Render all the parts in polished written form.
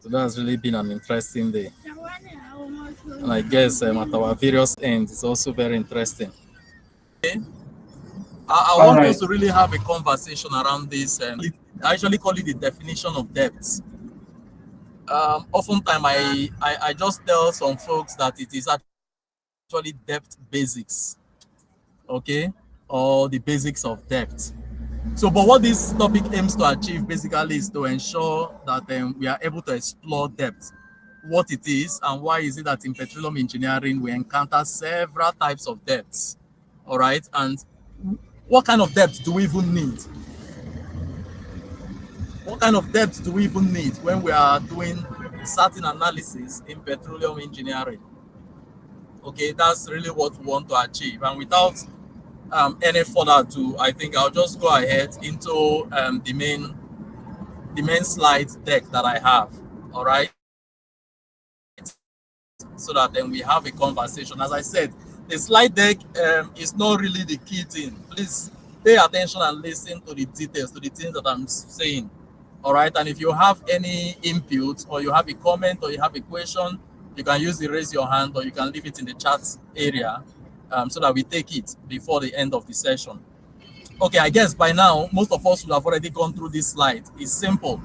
So that has really been an interesting day. And I guess at our various ends, it's also very interesting. Okay. I want us to really have a conversation around this. I actually call it the definition of depth. Oftentimes, I just tell some folks that it is actually depth basics, okay, or the basics of depth. So, but what this topic aims to achieve basically is to ensure that we are able to explore depth, what it is, and why is it that in petroleum engineering we encounter several types of depths, all right, and what kind of depth do we even need? What kind of depth do we even need when we are doing certain analysis in petroleum engineering? Okay, that's really what we want to achieve. And without any further ado, I think I'll just go ahead into the main slide deck that I have. All right, so that then we have a conversation. As I said, the slide deck is not really the key thing. Please pay attention and listen to the details, to the things that I'm saying. All right, and if you have any input or you have a comment or you have a question, you can use the raise your hand or you can leave it in the chat area so that we take it before the end of the session. Okay, I guess by now, most of us will have already gone through this slide. It's simple.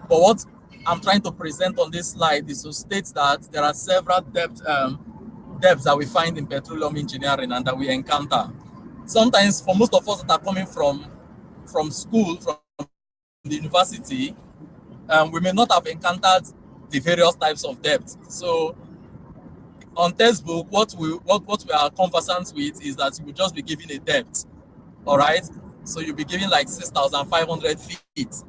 But what I'm trying to present on this slide is to state that there are several depths that we find in petroleum engineering and that we encounter. Sometimes for most of us that are coming from school, from the university, we may not have encountered the various types of depth. So on textbook, what we are conversant with is that you will just be given a depth. All right, so you'll be given like 6,500 feet.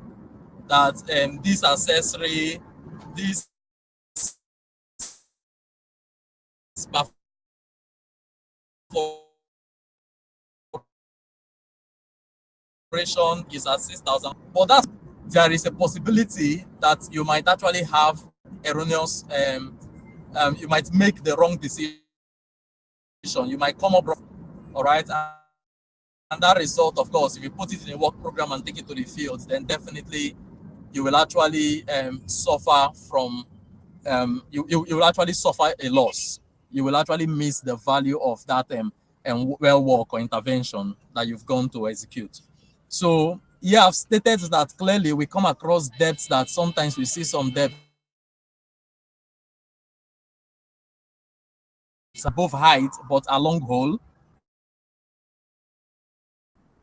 That this accessory, this operation is at 6,000. But there is a possibility that you might actually have erroneous. You might make the wrong decision. You might come up wrong. All right. And that result, of course, if you put it in a work program and take it to the field, then definitely you will actually suffer from, you will actually suffer a loss. You will actually miss the value of that well work or intervention that you've gone to execute. So, yeah, I've stated that clearly we come across depths that sometimes we see some depths above height, but along hole.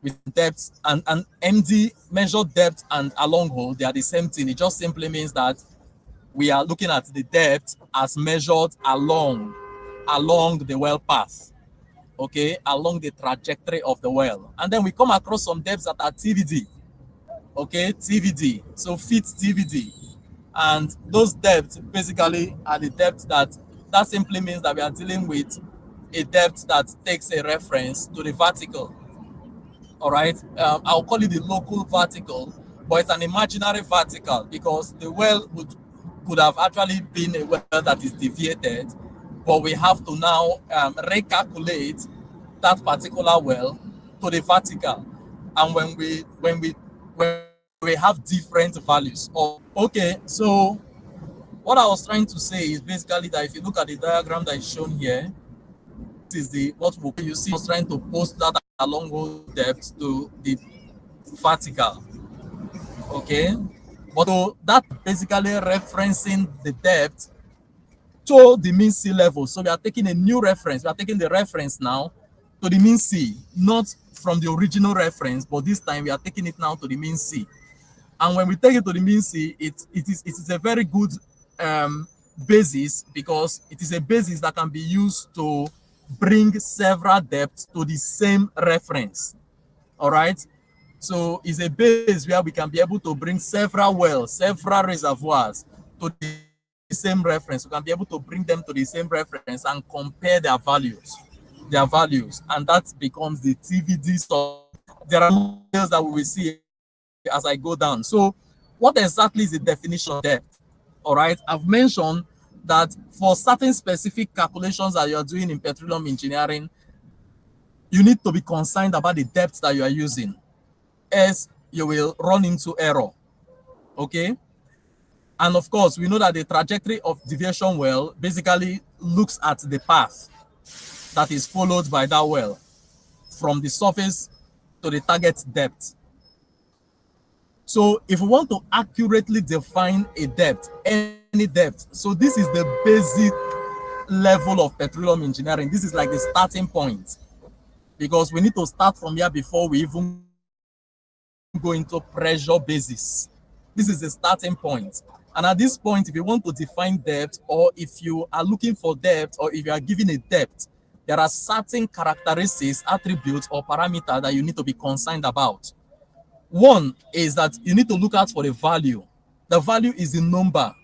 With depth and MD measured depth and along hole, they are the same thing. It just simply means that we are looking at the depth as measured along the well path, okay, along the trajectory of the well. And then we come across some depths that are TVD, okay, TVD, so feet TVD. And those depths basically are the depths that simply means that we are dealing with a depth that takes a reference to the vertical. All right, I'll call it the local vertical, but it's an imaginary vertical because the well could have actually been a well that is deviated, but we have to now recalculate that particular well to the vertical, and when we have different values. Okay, so what I was trying to say is basically that if you look at the diagram that is shown here, this is what you see. I was trying to post that along with depth to the vertical, okay, but so that basically referencing the depth to the mean sea level. So we are taking a new reference. We are taking the reference now to the mean sea, not from the original reference, but this time we are taking it now to the mean sea. And when we take it to the mean sea, it is a very good basis, because it is a basis that can be used to bring several depths to the same reference. All right, so it's a base where we can be able to bring several wells, several reservoirs to the same reference. We can be able to bring them to the same reference and compare their values, and that becomes the TVD stuff. There are details that we will see as I go down. So what exactly is the definition of depth? All right, I've mentioned that for certain specific calculations that you're doing in petroleum engineering, you need to be concerned about the depth that you are using, else you will run into error. Okay, And of course, we know that the trajectory of deviation well basically looks at the path that is followed by that well from the surface to the target depth. So if we want to accurately define a depth, any depth, so this is the basic level of petroleum engineering. This is like the starting point, because we need to start from here before we even go into pressure basis. This is the starting point. And at this point, if you want to define depth, or if you are looking for depth, or if you are given a depth, there are certain characteristics, attributes, or parameters that you need to be concerned about. One is that you need to look out for the value. The value is the number.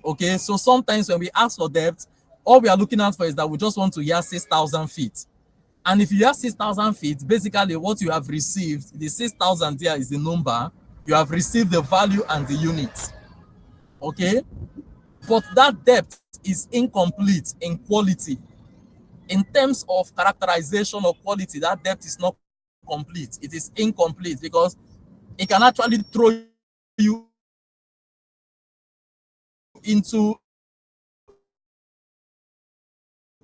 Okay, so sometimes when we ask for depth, all we are looking out for is that we just want to hear 6,000 feet. And if you have 6,000 feet, basically what you have received, the 6,000 there is the number, you have received the value and the unit. Okay, but that depth is incomplete in quality. In terms of characterization or quality, that depth is not complete. It is incomplete because it can actually throw you into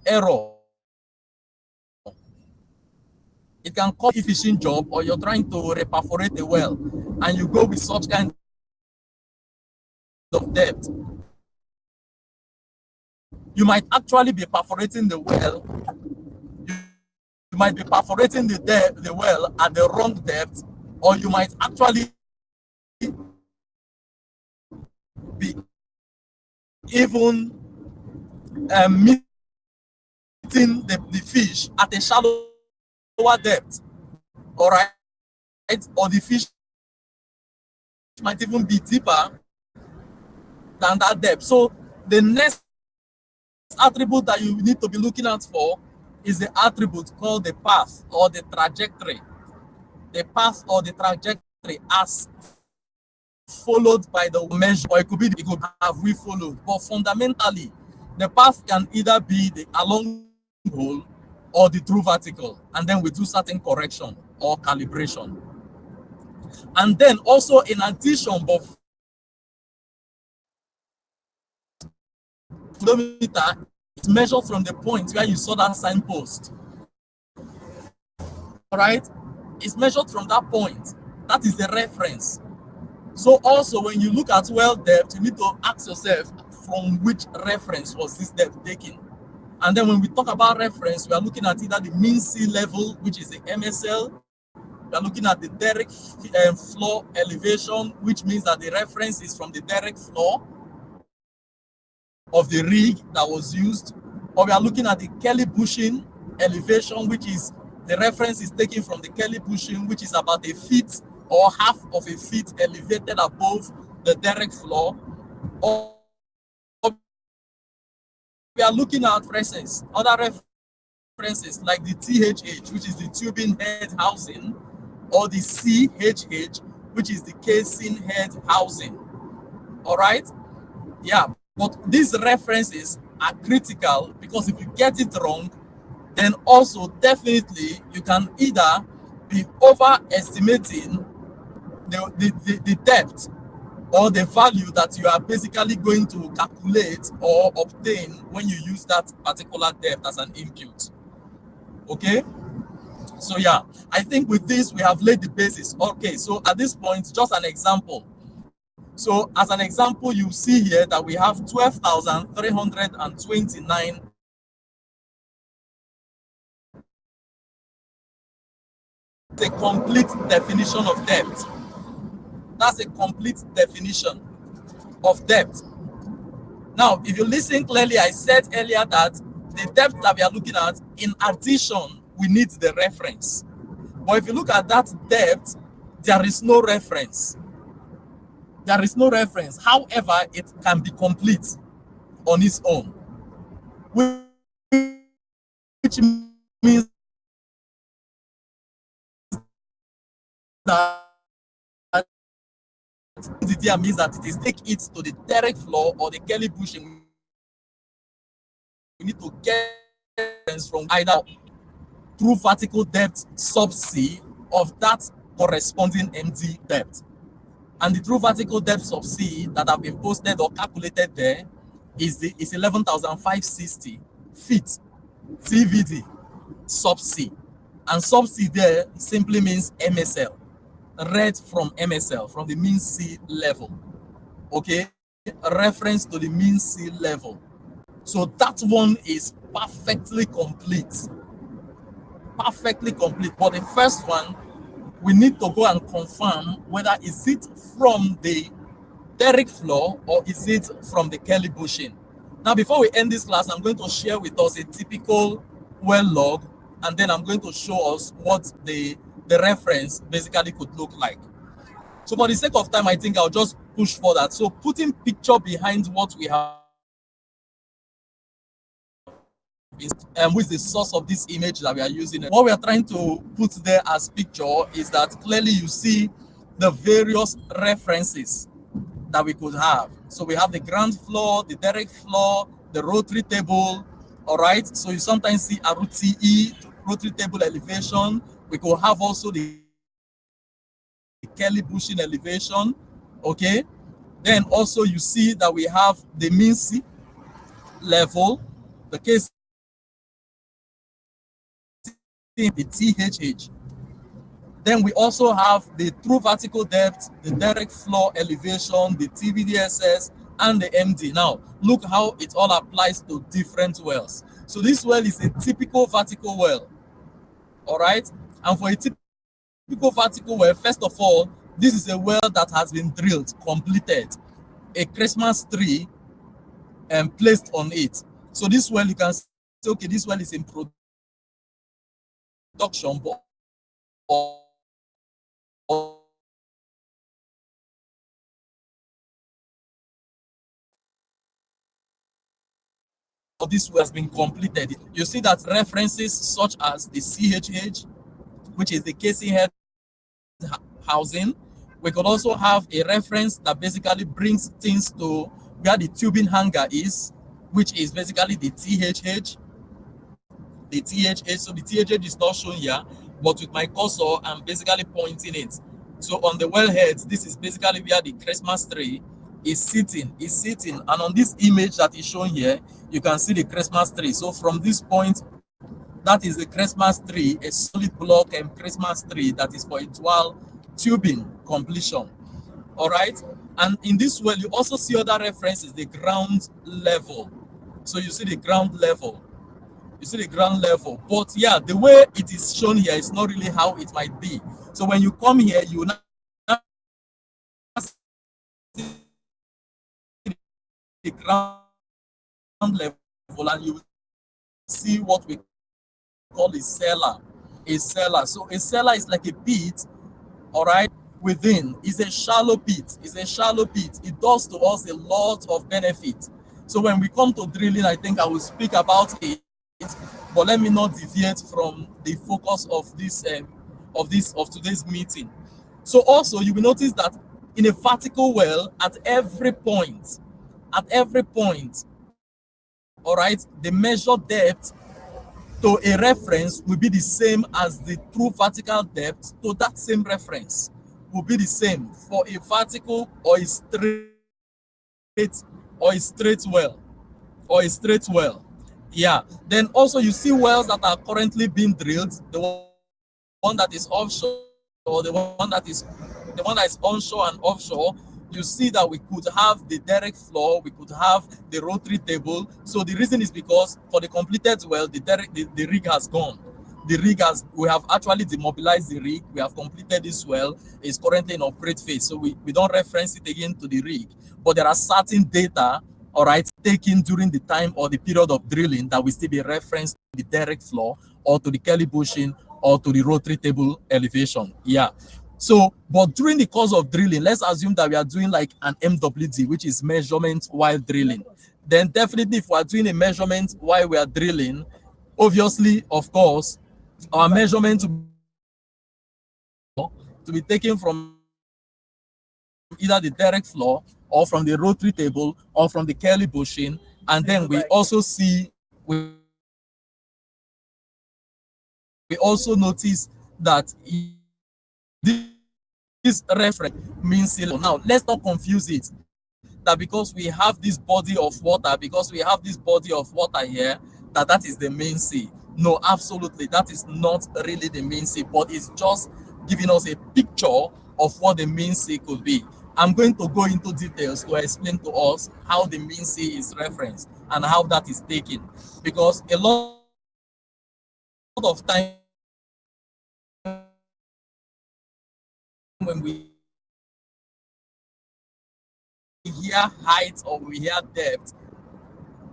error. It can cause a fishing job, or you're trying to reperforate a well and you go with such kind of depth. You might actually be perforating the well. You might be perforating the well at the wrong depth, or you might actually be even meeting the fish at a shallower depth. All right, or the fish might even be deeper than that depth. So the next attribute that you need to be looking out for is the attribute called the path or the trajectory. The path or the trajectory as followed by the measure, or it could have we followed. But fundamentally, the path can either be the along hole or the true vertical, and then we do certain correction or calibration. And then also in addition, but kilometer is measured from the point where you saw that signpost. All right, it's measured from that point. That is the reference. So also when you look at well depth, you need to ask yourself, from which reference was this depth taken? And then when we talk about reference, we are looking at either the mean sea level, which is the MSL. We are looking at the direct floor elevation, which means that the reference is from the direct floor of the rig that was used. Or we are looking at the Kelly bushing elevation, which is the reference is taken from the Kelly bushing, which is about a feet or half of a feet elevated above the direct floor. Or we are looking at references, other references like the THH, which is the tubing head housing, or the CHH, which is the casing head housing. All right? Yeah, but these references are critical, because if you get it wrong, then also definitely you can either be overestimating the depth or the value that you are basically going to calculate or obtain when you use that particular depth as an input. Okay, so yeah, I think with this we have laid the basis. Okay, so at this point, just an example. So as an example, you see here that we have 12,329 the complete definition of depth. That's a complete definition of depth. Now, if you listen clearly, I said earlier that the depth that we are looking at, in addition, we need the reference. But if you look at that depth, there is no reference. There is no reference. However, it can be complete on its own, which means that means that it is take it to the direct floor or the Kelly bushing. We need to get from either through vertical depth subsea of that corresponding MD depth. And the true vertical depth subsea that have been posted or calculated there is 11,560 feet TVD subsea. And subsea there simply means MSL, read from MSL, from the mean sea level. Okay, a reference to the mean sea level. So that one is perfectly complete. Perfectly complete. But the first one, we need to go and confirm whether is it from the derrick floor or is it from the Kelly bushing. Now, before we end this class, I'm going to share with us a typical well log, and then I'm going to show us what the reference basically could look like. So for the sake of time, I think I'll just push for that. So putting picture behind what we have is with the source of this image that we are using. What we are trying to put there as picture is that clearly you see the various references that we could have. So we have the ground floor, the derrick floor, the rotary table. All right. So you sometimes see RTE, rotary table elevation. We could have also the Kelly bushing elevation. Okay. Then also you see that we have the mean sea level, the case the THH. Then we also have the true vertical depth, the derrick floor elevation, the TVDSS, and the MD. Now, look how it all applies to different wells. So this well is a typical vertical well. All right. And for a typical vertical well, first of all, this is a well that has been drilled, completed, a Christmas tree and placed on it. So this well, you can say, okay, this well is in production, but this well has been completed. You see that references such as the CHH, which is the casing head housing. We could also have a reference that basically brings things to where the tubing hanger is, which is basically the THH. The THH, so the THH is not shown here, but with my cursor, I'm basically pointing it. So on the wellhead, this is basically where the Christmas tree is sitting. And on this image that is shown here, you can see the Christmas tree. So from this point, that is the Christmas tree, a solid block and Christmas tree that is for a dual tubing completion. All right. And in this well, you also see other references, the ground level. So you see the ground level. You see the ground level. But yeah, the way it is shown here is not really how it might be. So when you come here, you now see the ground level and you see what we call a cellar. A cellar. So a cellar is like a pit, all right, within. It's a shallow pit. It's a shallow pit. It does to us a lot of benefit. So when we come to drilling, I think I will speak about it, but let me not deviate from the focus of this of today's meeting. So also you will notice that in a vertical well, at every point, all right, the measured depth to a reference will be the same as the true vertical depth to that same reference will be the same for a vertical or a straight well. Yeah. Then also you see wells that are currently being drilled, the one that is offshore or the one that is onshore and offshore. You see that we could have the derrick floor, we could have the rotary table. So the reason is because for the completed well, the rig has gone. We have actually demobilized the rig. We have completed this well. It's currently in operate phase. So we don't reference it again to the rig. But there are certain data, all right, taken during the time or the period of drilling that will still be referenced to the derrick floor or to the Kelly bushing or to the rotary table elevation. Yeah. So, but during the course of drilling, let's assume that we are doing like an MWD, which is measurement while drilling. Then definitely if we are doing a measurement while we are drilling, obviously, of course, our measurement to be taken from either the derrick floor or from the rotary table or from the Kelly bushing. And then we also notice that this reference means sea level. Now, let's not confuse it that because we have this body of water, here, that is the main sea. No, absolutely, that is not really the main sea, but it's just giving us a picture of what the main sea could be. I'm going to go into details to explain to us how the main sea is referenced and how that is taken, because a lot of time when we hear height or we hear depth,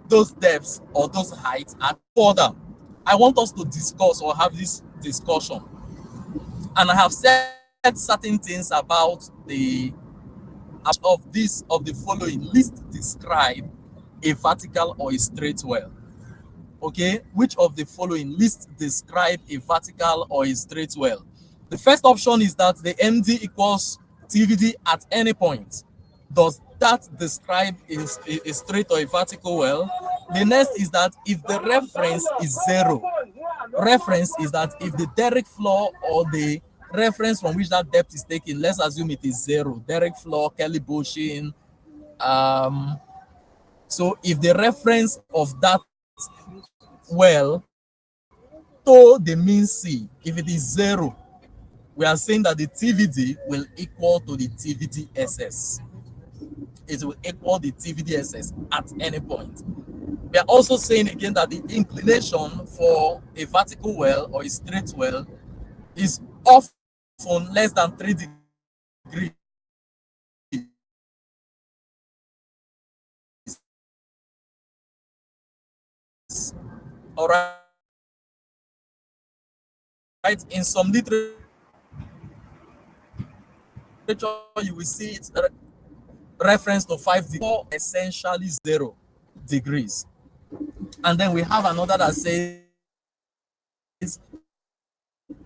those depths or those heights are further. I want us to discuss or have this discussion, and I have said certain things about the following. List describe a vertical or a straight well. Okay, which of the following list describe a vertical or a straight well? The first option is that the MD equals TVD at any point. Does that describe a straight or a vertical well? The next is that if the reference is zero, reference is that if the direct floor or the reference from which that depth is taken, let's assume it is zero, direct floor, Kelly bushing. So if the reference of that well to the mean C, if it is zero, we are saying that the TVD will equal to the TVD SS. It will equal the TVD SS at any point. We are also saying again that the inclination for a vertical well or a straight well is often less than 3 degrees. All right. In some literature, you will see it reference to 5 degrees, or essentially 0 degrees. And then we have another that says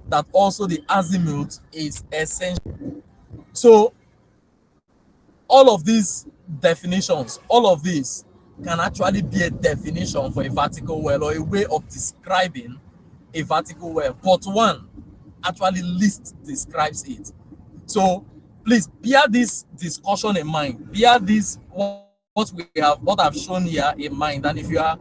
that also the azimuth is essential. So all of these definitions, all of these can actually be a definition for a vertical well or a way of describing a vertical well. But one actually least describes it. So please bear this discussion in mind. Bear this what I've shown here in mind. And if you are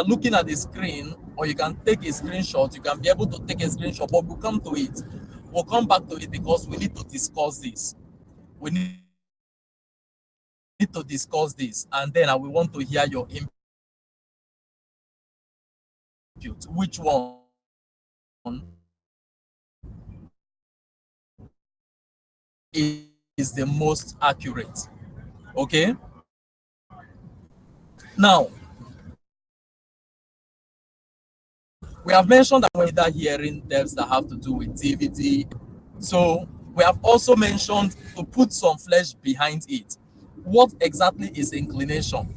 looking at the screen, or you can take a screenshot, you can be able to take a screenshot. But we'll come to it. We'll come back to it because we need to discuss this. We need to discuss this, and then I will want to hear your input. Which one is the most accurate? Okay. Now, we have mentioned that we're hearing depths that have to do with TVD. So we have also mentioned to put some flesh behind it. What exactly is inclination?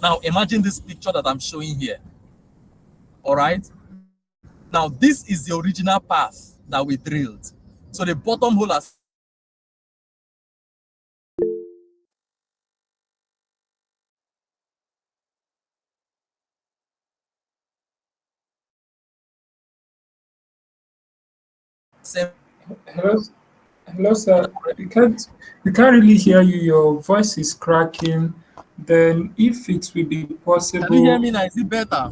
Now imagine this picture that I'm showing here. All right. Now this is the original path that we drilled. So the bottom hole has Hello, sir. We can't really hear you. Your voice is cracking. Then, if it will be possible, can you hear me now? Is it better?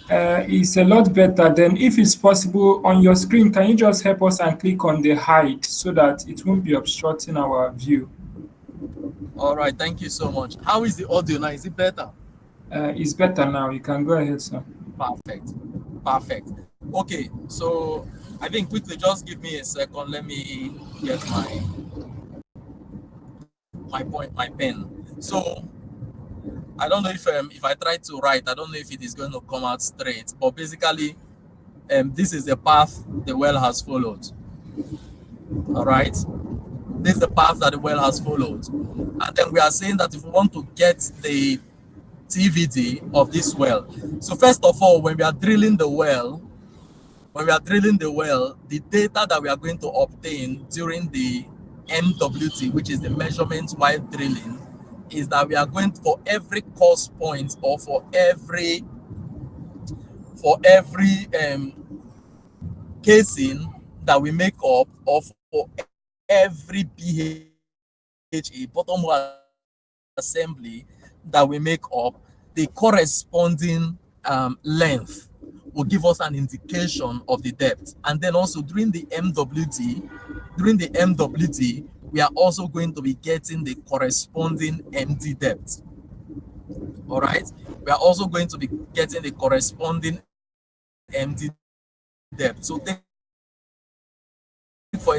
it's a lot better. Then, if it's possible on your screen, can you just help us and click on the hide so that it won't be obstructing our view? All right, thank you so much. How is the audio now? Is it better? It's better now. You can go ahead, sir. Perfect. Okay, so I think quickly, just give me a second. Let me get my pen. So I don't know if I try to write, I don't know if it is going to come out straight. But basically, this is the path the well has followed. All right, this is the path that the well has followed, and then we are saying that if we want to get the TVD of this well, so first of all, when we are drilling the well, the data that we are going to obtain during the MWT, which is the measurement while drilling, is that we are going to, for every course point or for every casing that we make up, or for every BHA, bottom hole assembly, that we make up, the corresponding length will give us an indication of the depth. And then also during the MWD, we are also going to be getting the corresponding MD depth. All right, we are also going to be getting the corresponding MD depth. So take, for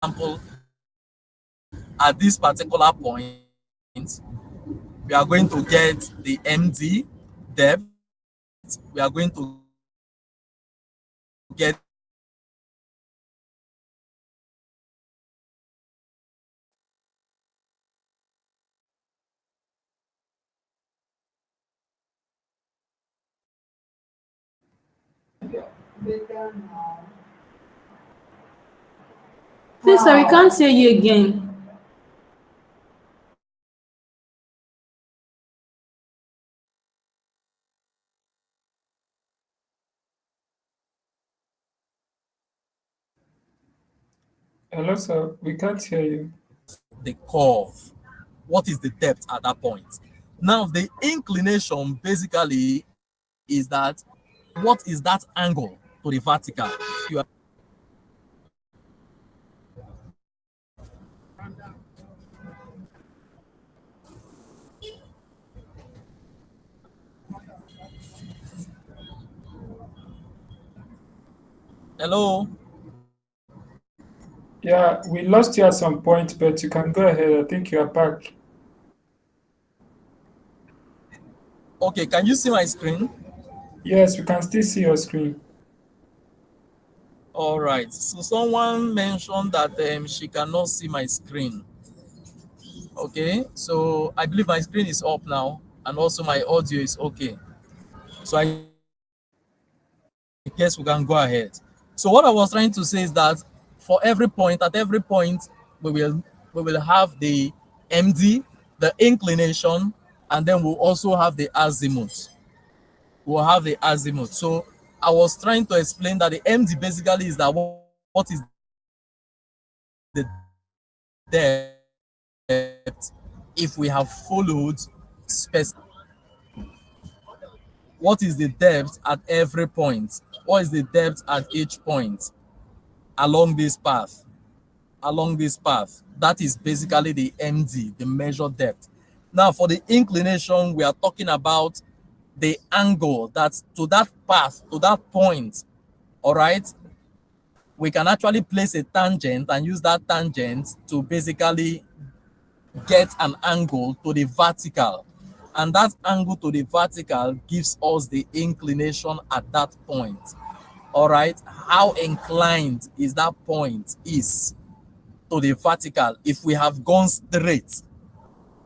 example, at this particular point, we are going to get the MD depth. We are going to get Please, sir, we can't hear you again. Hello, sir. We can't hear you. the curve. What is the depth at that point? Now, the inclination basically is that what is that angle to the vertical? You are hello? Yeah, we lost you at some point, but you can go ahead. I think you are back. Okay, can you see my screen? Yes, we can still see your screen. All right. So someone mentioned that she cannot see my screen. Okay, so I believe my screen is up now, and also my audio is okay. So I guess we can go ahead. So what I was trying to say is that for every point, at every point, we will have the MD, the inclination, and then we'll also have the azimuth. We'll have the azimuth. So I was trying to explain that the MD basically is that what is the depth if we have followed specific. What is the depth at every point? What is the depth at each point along this path? Along this path, that is basically the MD, the measured depth. Now, for the inclination, we are talking about the angle that's to that path, to that point. All right, we can actually place a tangent and use that tangent to basically get an angle to the vertical, and that angle to the vertical gives us the inclination at that point. All right, how inclined is that point is to the vertical if we have gone straight.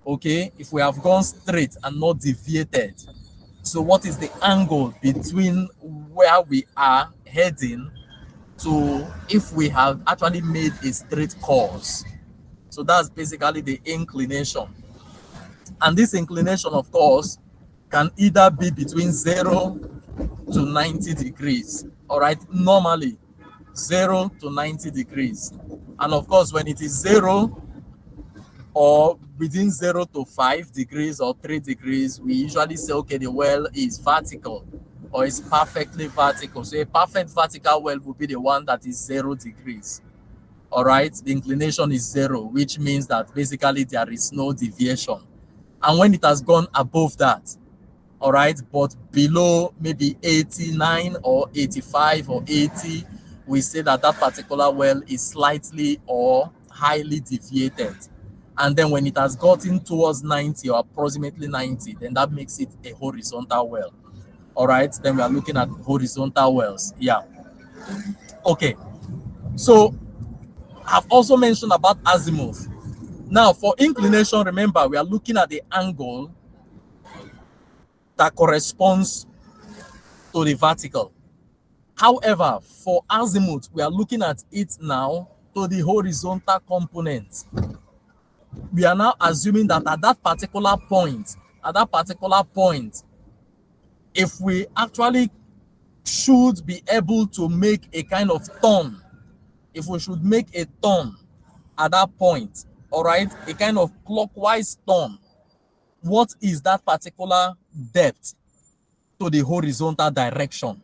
Okay, if we have gone straight and not deviated. So what is the angle between where we are heading to if we have actually made a straight course? So that's basically the inclination. And this inclination, of course, can either be between 0 to 90 degrees. All right, normally 0 to 90 degrees. And of course, when it is 0 or within 0 to 5 degrees or 3 degrees, we usually say, okay, the well is vertical or is perfectly vertical. So a perfect vertical well will be the one that is 0 degrees. All right, the inclination is 0, which means that basically there is no deviation. And when it has gone above that, all right, but below maybe 89 or 85 or 80, we say that that particular well is slightly or highly deviated. And then when it has gotten towards 90 or approximately 90, then that makes it a horizontal well. All right, then we are looking at horizontal wells. Yeah. Okay. So I've also mentioned about azimuth. Now, for inclination, remember, we are looking at the angle that corresponds to the vertical. However, for azimuth, we are looking at it now to the horizontal component. We are now assuming that at that particular point, if we actually should be able to make a kind of turn, if we should make a turn at that point, all right, a kind of clockwise turn, what is that particular depth to the horizontal direction?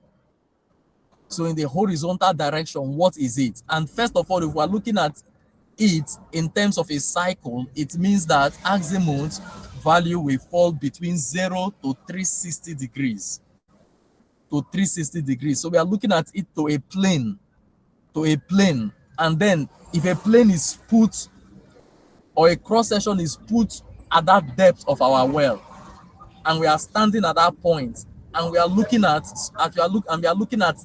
So in the horizontal direction, what is it? And first of all, if we're looking at it in terms of a cycle, it means that azimuth value will fall between 0 to 360 degrees. To 360 degrees. So we are looking at it to a plane. To a plane. And then if a plane is put, or a cross section is put at that depth of our well, and we are standing at that point, and we are looking at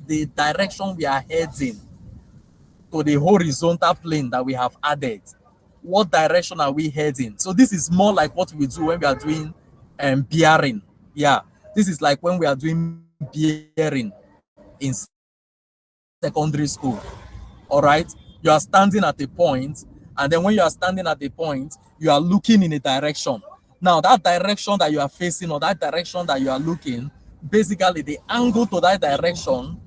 the direction we are heading to the horizontal plane that we have added. What direction are we heading? So this is more like what we do when we are doing bearing. Yeah, this is like when we are doing bearing in secondary school. All right, you are standing at a point, and then when you are standing at a point, you are looking in a direction. Now that direction that you are facing, or that direction that you are looking, basically the angle to that direction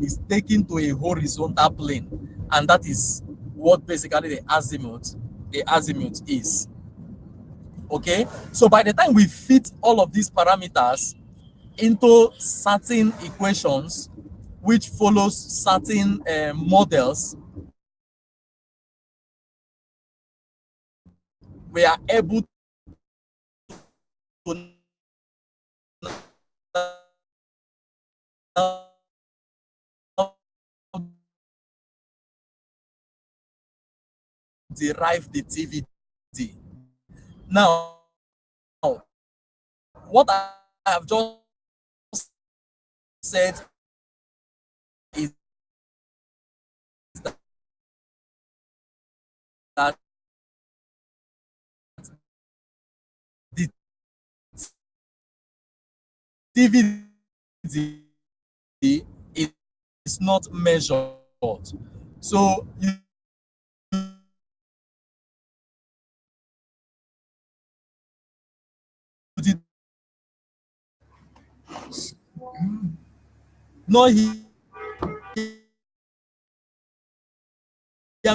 is taken to a horizontal plane, and that is what basically the azimuth is. Okay, so by the time we fit all of these parameters into certain equations which follows certain models, we are able to derive the TVD. Now, what I have just said is that the TVD is not measured. So you did not hear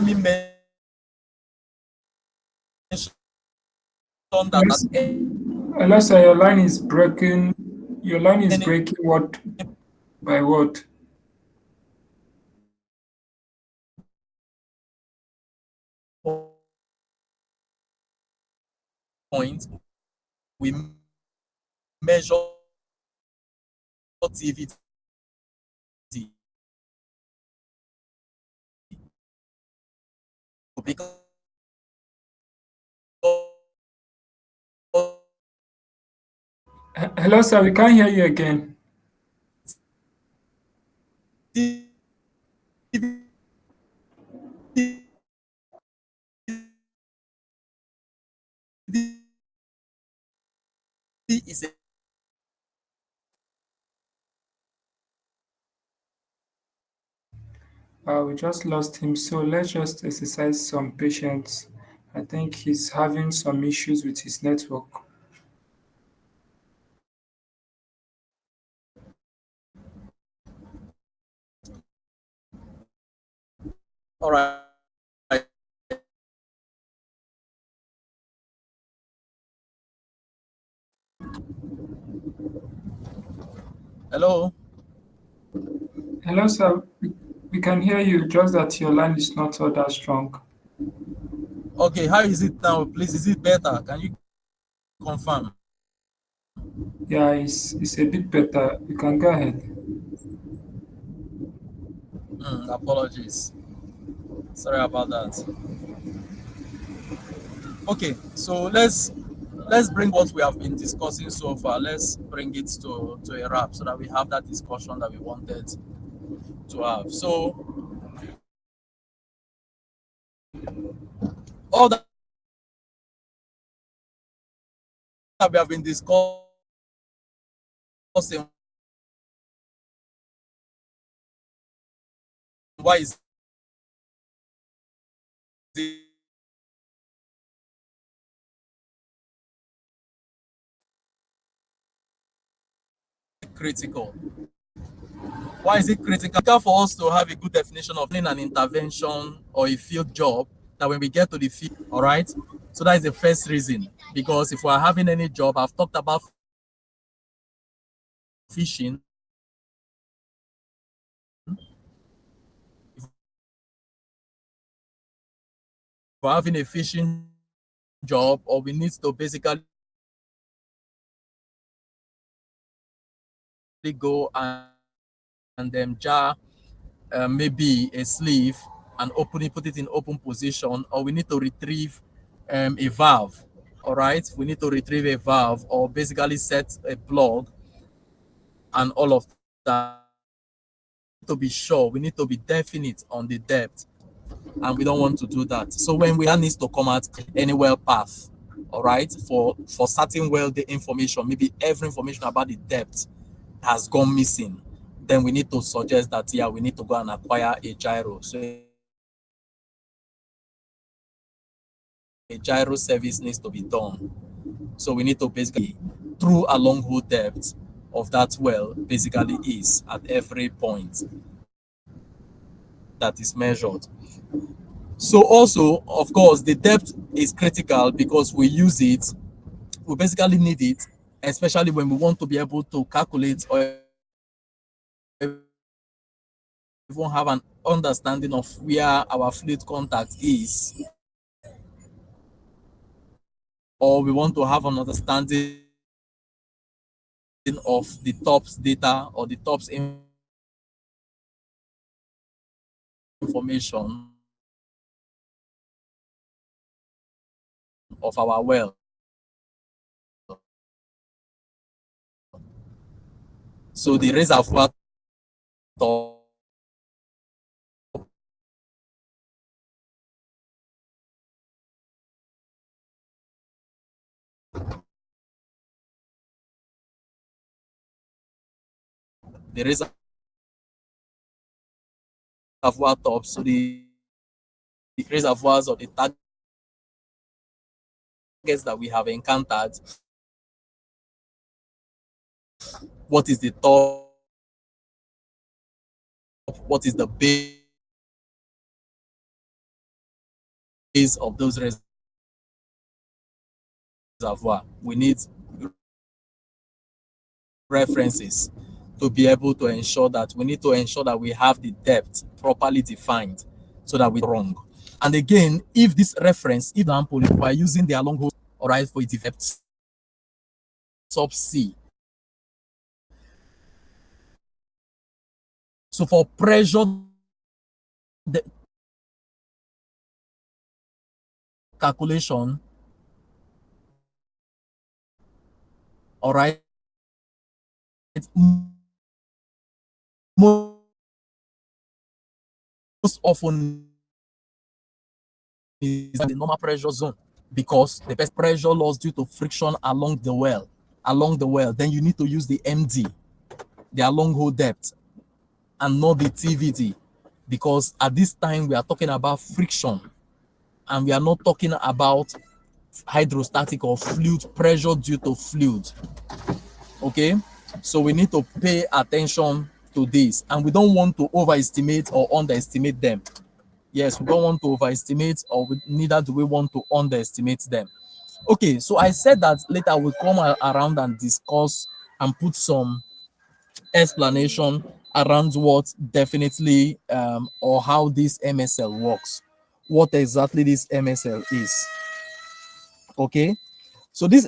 me mention that Yes. Alessa, your line is breaking. Your line is any breaking what by what? point we measure TVD. Because Hello, sir. We can't hear you again. is a We just lost him, so let's just exercise some patience. I think he's having some issues with his network. all right. Hello. Hello, sir. We can hear you, just that your line is not all that strong. Okay, how is it now? Please, is it better? Can you confirm? Yeah, it's a bit better. You can go ahead. Apologies. Sorry about that. Okay, so let's bring what we have been discussing so far. Let's bring it to a wrap so that we have that discussion that we wanted to have. So all that we have been discussing, why is it critical? Why is it critical for us to have a good definition of an intervention or a field job, that when we get to the field, all right? So that is the first reason. Because if we're having any job, I've talked about fishing. If we're having a fishing job, or we need to basically go and then jar maybe a sleeve and open it, put it in open position, or we need to retrieve a valve. All right, we need to retrieve a valve or basically set a plug and all of that. To be sure, we need to be definite on the depth, and we don't want to do that. So when we needs to come at any well path, all right, for certain well the information, maybe every information about the depth has gone missing, then we need to suggest that, yeah, we need to go and acquire a gyro. So a gyro service needs to be done. So we need to basically through a long hole depth of that well basically is at every point that is measured. So also, of course, the depth is critical because we use it, we basically need it, especially when we want to be able to calculate or even have an understanding of where our fluid contact is, or we want to have an understanding of the tops data or the tops information of our well. So the reservoir top, the reservoir top, so the reservoirs or the targets that we have encountered, what is the top, what is the base of those reservoirs. We need references to be able to ensure that we need to ensure that we have the depth properly defined so that we're wrong. And again, if this reference, example, if we're using the long hole, all right, for its depth subsea. So for pressure, the calculation, all right, most often is the normal pressure zone, because the best pressure loss due to friction along the well, then you need to use the MD, their long hole depth, and not the TVD, because at this time we are talking about friction and we are not talking about hydrostatic or fluid pressure due to fluid. Okay, so we need to pay attention to this, and we don't want to overestimate or underestimate them. Yes, we don't want to overestimate, or neither do we want to underestimate them. Okay, so I said that later we'll come around and discuss and put some explanation around what definitely or how this MSL works, what exactly this MSL is. Okay, so this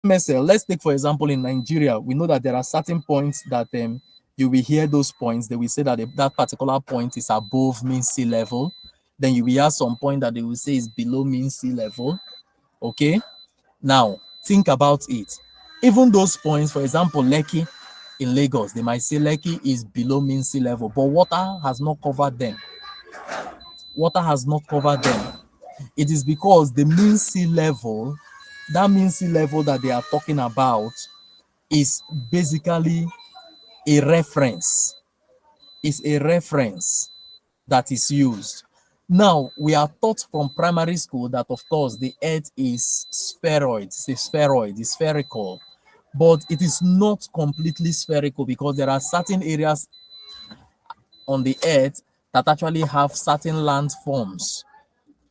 MSL, let's take for example in Nigeria, we know that there are certain points that you will hear those points, they will say that that particular point is above mean sea level. Then you will hear some point that they will say is below mean sea level. Okay, now think about it. Even those points, for example, Lekki in Lagos, they might say Lekki is below mean sea level, but water has not covered them. Water has not covered them. It is because the mean sea level, that mean sea level that they are talking about, is basically a reference. It's a reference that is used. Now, we are taught from primary school that, of course, the earth is spheroid. It's a spheroid, it's spherical. But it is not completely spherical, because there are certain areas on the earth that actually have certain landforms.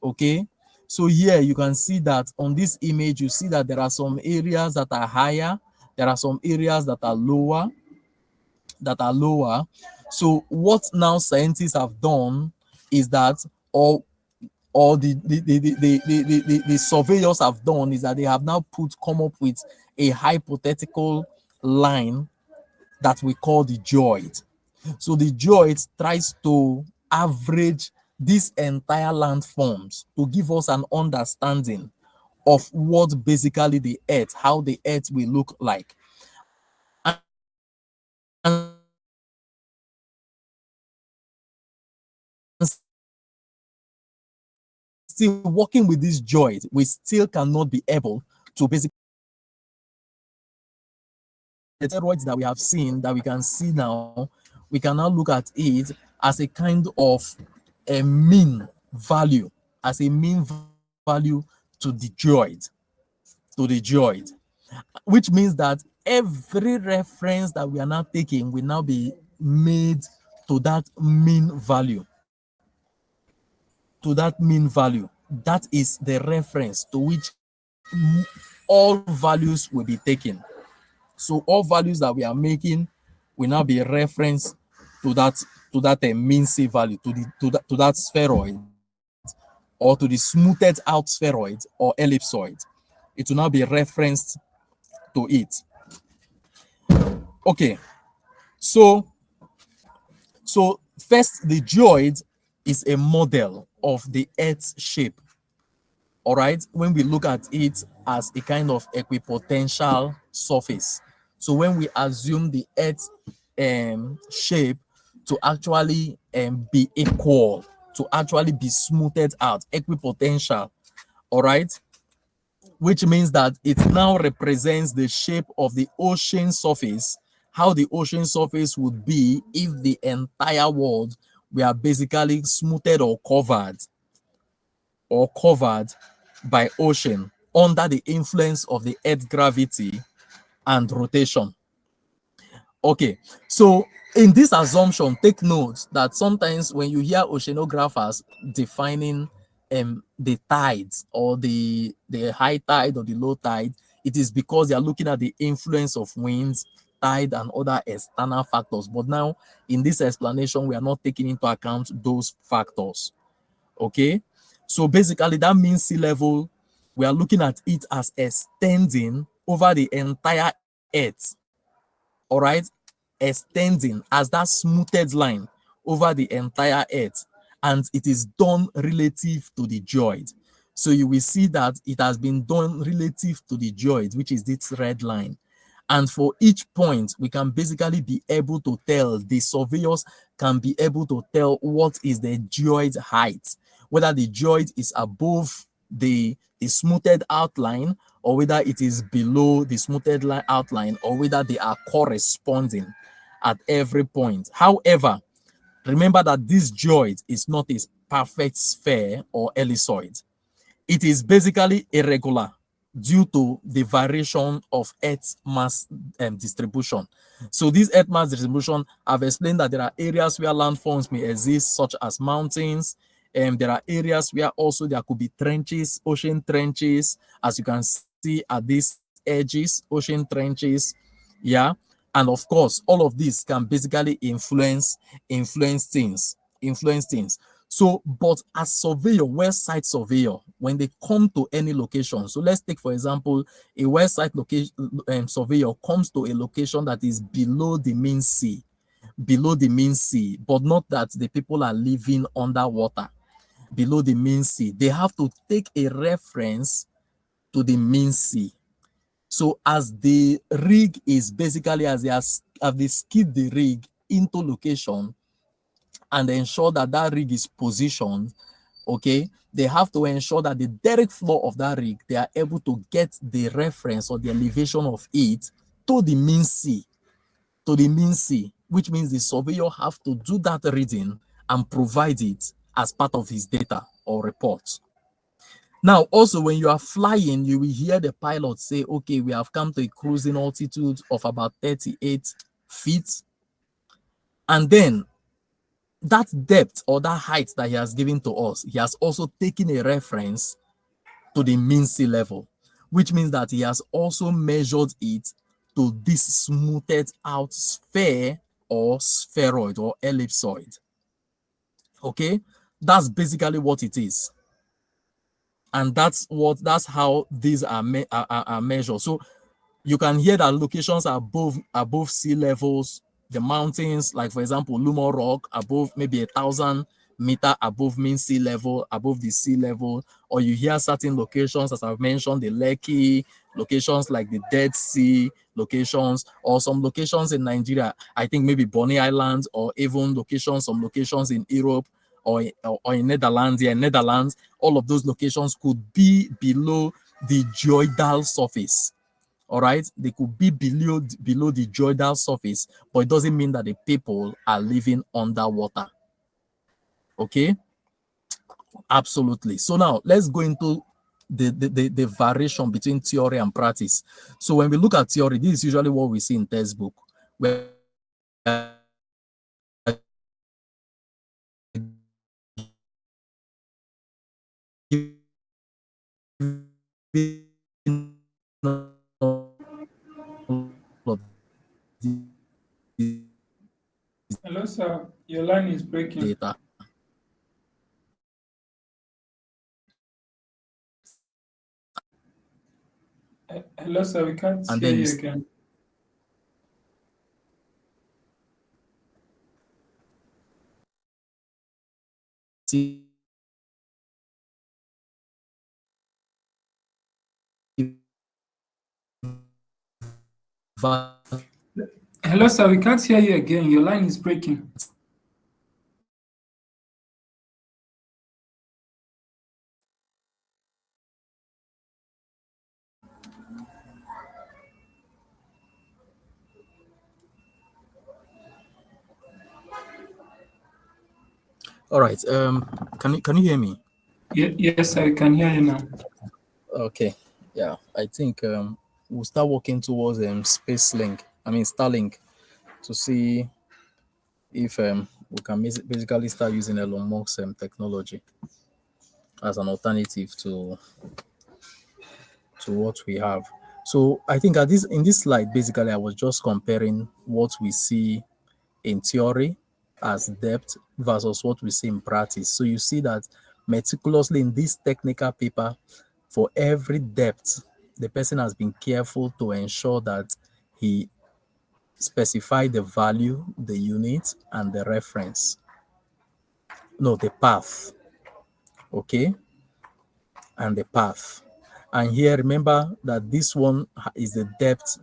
Okay, so here you can see that on this image, you see that there are some areas that are higher, there are some areas that are lower, So what now scientists have done is that, or the surveyors have done is that they have now come up with a hypothetical line that we call the geoid. So the geoid tries to average these entire landforms to give us an understanding of what basically the earth, how the earth will look like. And still working with this geoid, we still cannot be able to basically so the steroids that we have seen, that we can see now, we can now look at it as a kind of a mean value, to the geoid, which means that every reference that we are now taking will now be made to that mean value. That is the reference to which all values will be taken. So all values that we are making will now be referenced to that mean C value, to that spheroid, or to the smoothed out spheroid or ellipsoid. It will now be referenced to it. Okay, so first, the geoid is a model of the Earth's shape. All right, when we look at it as a kind of equipotential surface. So when we assume the Earth shape to actually be equal, to actually be smoothed out, equipotential, all right, which means that it now represents the shape of the ocean surface, how the ocean surface would be if the entire world were basically smoothed or covered by ocean under the influence of the Earth gravity and rotation. Okay, so in this assumption, take note that sometimes when you hear oceanographers defining the tides, or the high tide or the low tide, it is because they are looking at the influence of winds, tide, and other external factors. But now in this explanation, we are not taking into account those factors. Okay, so basically that means sea level, we are looking at it as extending over the entire earth. All right, extending as that smoothed line over the entire earth, and it is done relative to the geoid. So you will see that it has been done relative to the geoid, which is this red line. And for each point, we can basically be able to tell, the surveyors can be able to tell what is the geoid height, whether the geoid is above the smoothed outline, or whether it is below the smoothed outline, or whether they are corresponding at every point. However, remember that this geoid is not a perfect sphere or ellipsoid. It is basically irregular due to the variation of Earth's mass distribution. So this Earth mass distribution, I've explained that there are areas where landforms may exist, such as mountains, and there are areas where also there could be trenches, ocean trenches, as you can see at these edges, ocean trenches, yeah. And of course, all of this can basically influence things. So, but as surveyor, well site surveyor, when they come to any location, so let's take for example a well site location surveyor comes to a location that is below the mean sea, but not that the people are living underwater, below the mean sea. They have to take a reference to the mean sea. So as the rig is basically, as they skid the rig into location and ensure that that rig is positioned, okay, they have to ensure that the direct flow of that rig, they are able to get the reference or the elevation of it to the mean sea, which means the surveyor have to do that reading and provide it as part of his data or report. Now, also, when you are flying, you will hear the pilot say, okay, we have come to a cruising altitude of about 38 feet. And then that depth or that height that he has given to us, he has also taken a reference to the mean sea level, which means that he has also measured it to this smoothed out sphere or spheroid or ellipsoid. Okay, that's basically what it is, and that's how these are measured. So you can hear that locations are above sea levels. The mountains, like for example, Lumo Rock, above maybe 1,000 meters above mean sea level, above the sea level. Or you hear certain locations, as I've mentioned, the Lekki, locations like the Dead Sea locations, or some locations in Nigeria, I think maybe Bonny Island, or even some locations in Europe, or in Netherlands. Yeah, in Netherlands, all of those locations could be below the geoidal surface. All right, they could be below the geoidal surface, but it doesn't mean that the people are living underwater. Okay, absolutely. So now let's go into the variation between theory and practice. So when we look at theory, this is usually what we see in textbook, where Hello, sir. Your line is breaking. data. Hello, sir. We can't And hear then you you again. see Hello, sir. We can't hear you again. Your line is breaking. all right. Can you hear me? Yes, sir. We can hear you now. Okay. Yeah, I think we'll start working towards Starlink, to see if we can basically start using Elon Musk's technology as an alternative to what we have. So I think in this slide, basically, I was just comparing what we see in theory as depth versus what we see in practice. So you see that meticulously in this technical paper, for every depth, the person has been careful to ensure that he specified the value, the unit, and the reference. No, the path. Okay, and the path. And here, remember that this one is the depth,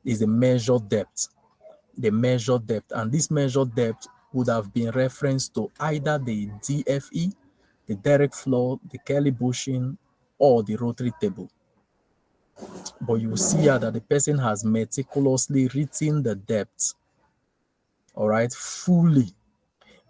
is the measured depth. The measured depth. And this measured depth would have been referenced to either the DFE, the direct flow, the Kelly bushing, or the rotary table. But you see here that the person has meticulously written the depth, all right, fully,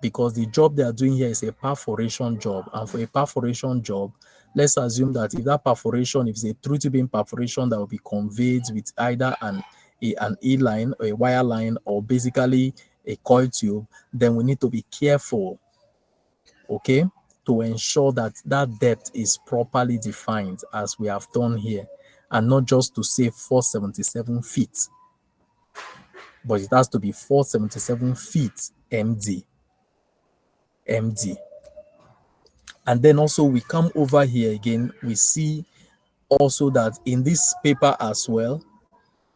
because the job they are doing here is a perforation job. And for a perforation job, let's assume that if that perforation, if it's a through tubing perforation that will be conveyed with either an E-line or a wire line, or basically a coil tube, then we need to be careful, okay, to ensure that that depth is properly defined as we have done here, and not just to say 477 feet, but it has to be 477 feet MD. And then also we come over here again, we see also that in this paper as well,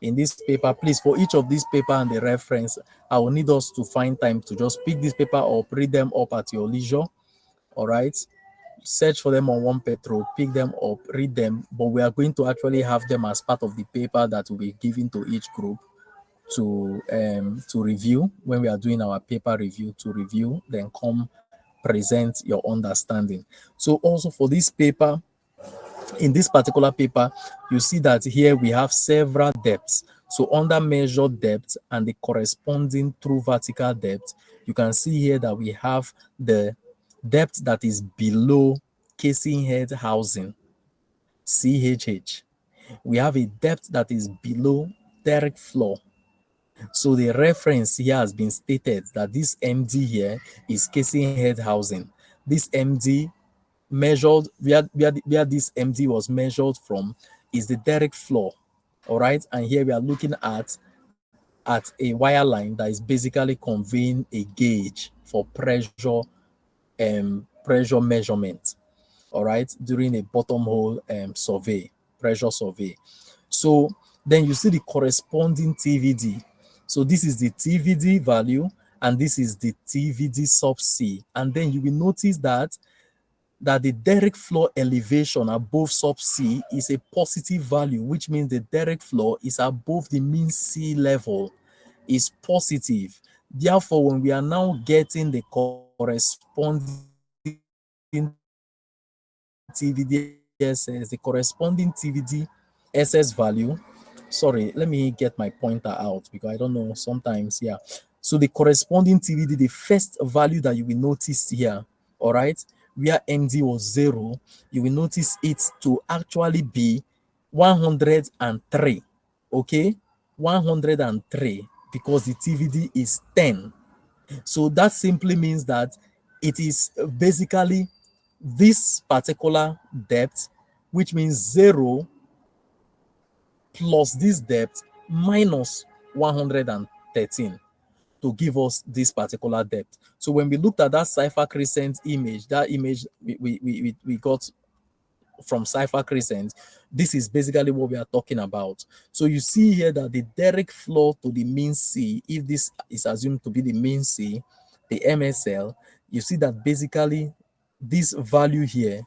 in this paper, please, for each of these paper and the reference, I will need us to find time to just pick this paper up, read them up at your leisure. All right, search for them on One Petro, pick them up, read them, but we are going to actually have them as part of the paper that will be given to each group to review when we are doing our paper review, to review, then come present your understanding. So also for this paper, in this particular paper, you see that here we have several depths. So under measured depth and the corresponding true vertical depth, you can see here that we have the depth that is below casing head housing, CHH. We have a depth that is below direct floor. So the reference here has been stated that this MD here is casing head housing. This MD measured where this MD was measured from is the derrick floor. All right, and here we are looking at a wire line that is basically conveying a gauge for pressure measurement. All right, during a bottom hole survey, pressure survey. So then you see the corresponding TVD. So this is the TVD value and this is the TVD sub C. And then you will notice that the derrick floor elevation above sub C is a positive value, which means the derrick floor is above the mean sea level, is positive. Therefore, when we are now getting the corresponding TVD SS, the corresponding TVD SS value. Sorry, let me get my pointer out because I don't know sometimes. Yeah. So the corresponding TVD, the first value that you will notice here, all right, where MD was 0, you will notice it to actually be 103. Okay, 103 because the TVD is 10. So that simply means that it is basically this particular depth, which means 0 plus this depth minus 113 to give us this particular depth. So when we looked at that cipher crescent image, that image we got from cipher crescent, this is basically what we are talking about. So you see here that the derrick floor to the mean sea, if this is assumed to be the mean sea, the MSL, you see that basically this value here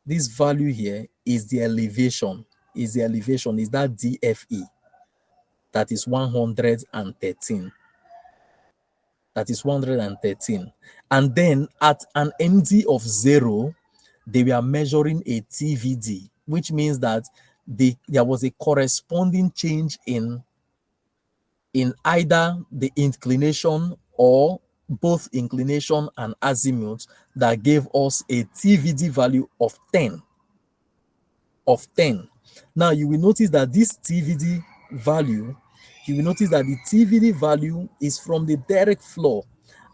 is the elevation, is that DFE, that is 113. That is 113. And then at an MD of 0, they were measuring a TVD, which means that there was a corresponding change in either the inclination or both inclination and azimuth that gave us a TVD value of 10. Now you will notice that this TVD value, you will notice that the TVD value is from the derrick floor,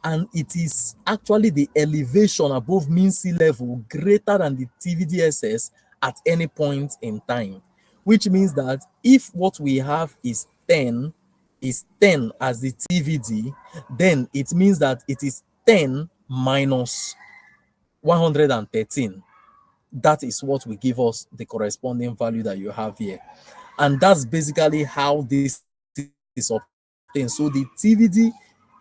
and it is actually the elevation above mean sea level greater than the TVDSS at any point in time, which means that if what we have is 10 as the TVD, then it means that it is 10 minus 113. That is what will give us the corresponding value that you have here. And that's basically how this is obtained. So the TVD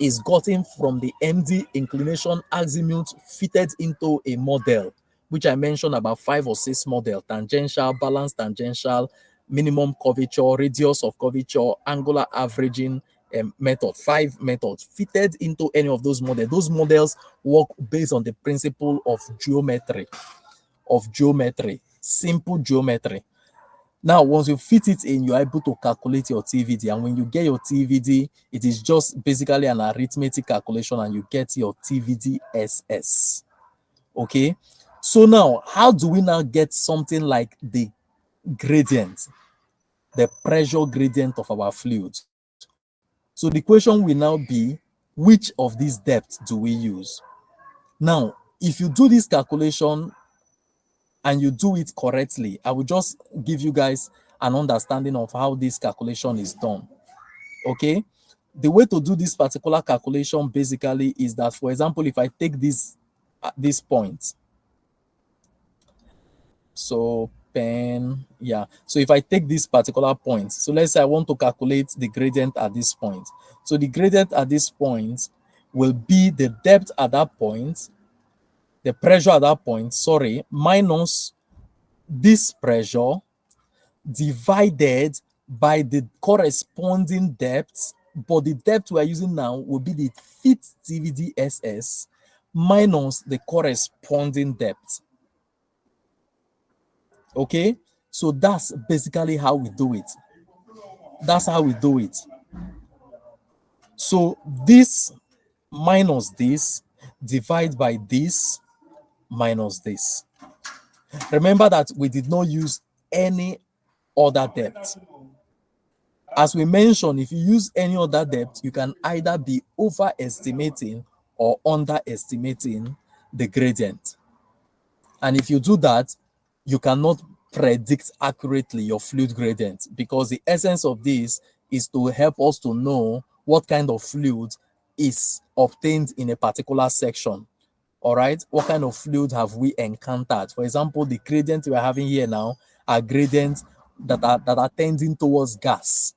is gotten from the MD inclination azimuth fitted into a model, which I mentioned about 5 or 6 model: tangential, balanced tangential, minimum curvature, radius of curvature, angular averaging method, 5 methods fitted into any of those models. Those models work based on the principle of geometry, simple geometry. Now, once you fit it in, you're able to calculate your TVD. And when you get your TVD, it is just basically an arithmetic calculation and you get your TVD SS. Okay. So now, how do we now get something like the gradient, the pressure gradient of our fluid? So the question will now be, which of these depths do we use? Now, if you do this calculation and you do it correctly, I will just give you guys an understanding of how this calculation is done. Okay, the way to do this particular calculation basically is that, for example, if I take this point, so pen, yeah, so if I take this particular point, so let's say I want to calculate the gradient at this point. So the gradient at this point will be the depth at that point, the pressure at that point, sorry, minus this pressure divided by the corresponding depth, but the depth we are using now will be the fit TVDSS minus the corresponding depth. Okay, so that's basically how we do it. That's how we do it. So this minus this, divide by this, minus this. Remember that we did not use any other depth. As we mentioned, if you use any other depth, you can either be overestimating or underestimating the gradient. And if you do that, you cannot predict accurately your fluid gradient, because the essence of this is to help us to know what kind of fluid is obtained in a particular section. All right, what kind of fluid have we encountered? For example, the gradient we are having here now are gradients that are tending towards gas.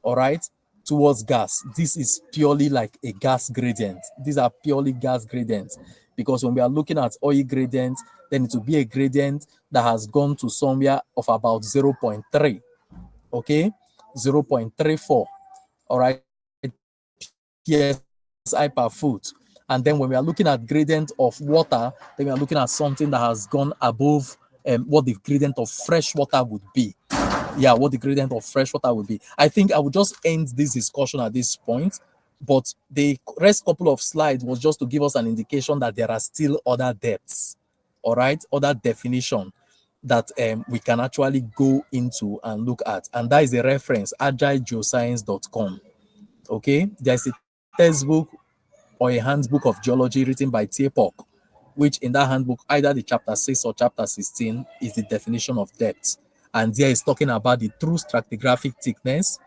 All right, towards gas. This is purely like a gas gradient. These are purely gas gradients, because when we are looking at oil gradients, then it will be a gradient that has gone to somewhere of about 0.3, okay, 0.34. All right, psi per foot. And then when we are looking at gradient of water, then we are looking at something that has gone above what the gradient of fresh water would be. Yeah, what the gradient of fresh water would be. I think I would just end this discussion at this point, but the rest couple of slides was just to give us an indication that there are still other depths, all right, other definition that we can actually go into and look at. And that is a reference, agilegeoscience.com. Okay, there's a textbook or a handbook of geology written by 𝐻𝐝𝐞𝐻, which in that handbook, either the chapter 6 or chapter 16 is the definition of depth. And there is talking about the true stratigraphic thickness.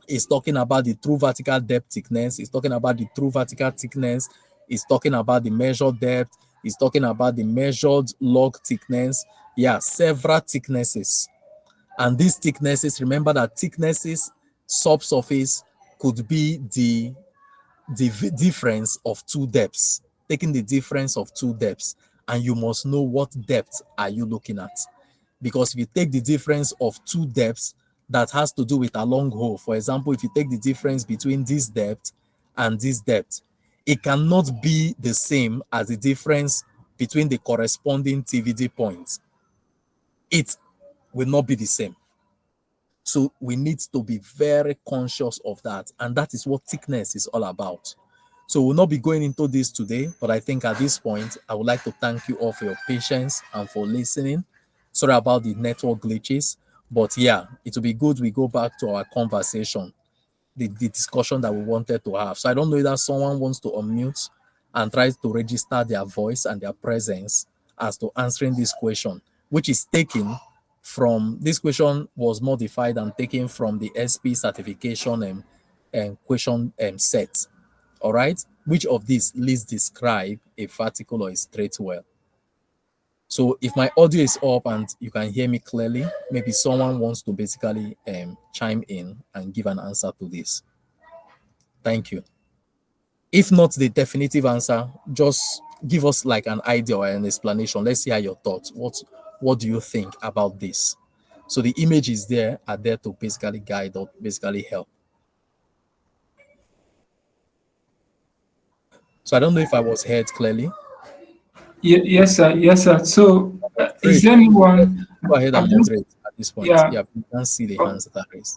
It's talking about the true vertical depth thickness. It's talking about the true vertical thickness. It's talking about the measured depth. It's talking about the measured log thickness. Yeah, several thicknesses. And these thicknesses, remember that thicknesses, subsurface, could be the difference of two depths, taking the difference of two depths, and you must know what depth are you looking at. Because if you take the difference of two depths that has to do with a long hole, for example, if you take the difference between this depth and this depth, it cannot be the same as the difference between the corresponding TVD points. It will not be the same. So we need to be very conscious of that. And that is what thickness is all about. So we'll not be going into this today, but I think at this point, I would like to thank you all for your patience and for listening. Sorry about the network glitches, but yeah, it will be good we go back to our conversation, the discussion that we wanted to have. So I don't know whether someone wants to unmute and try to register their voice and their presence as to answering this question, which is taken from, this question was modified and taken from the SP certification question set. All right, which of these least describe a vertical or a straight well? So if my audio is up and you can hear me clearly, maybe someone wants to basically chime in and give an answer to this. Thank you. If not the definitive answer, just give us like an idea or an explanation. Let's hear your thoughts. What do you think about this? So the images there are there to basically guide or basically help. So I don't know if I was heard clearly. Yes, sir. Yes, sir. So, is Great. there anyone? Go ahead and I'm just, moderate at this point. yeah. Yeah, you can see the hands that are raised.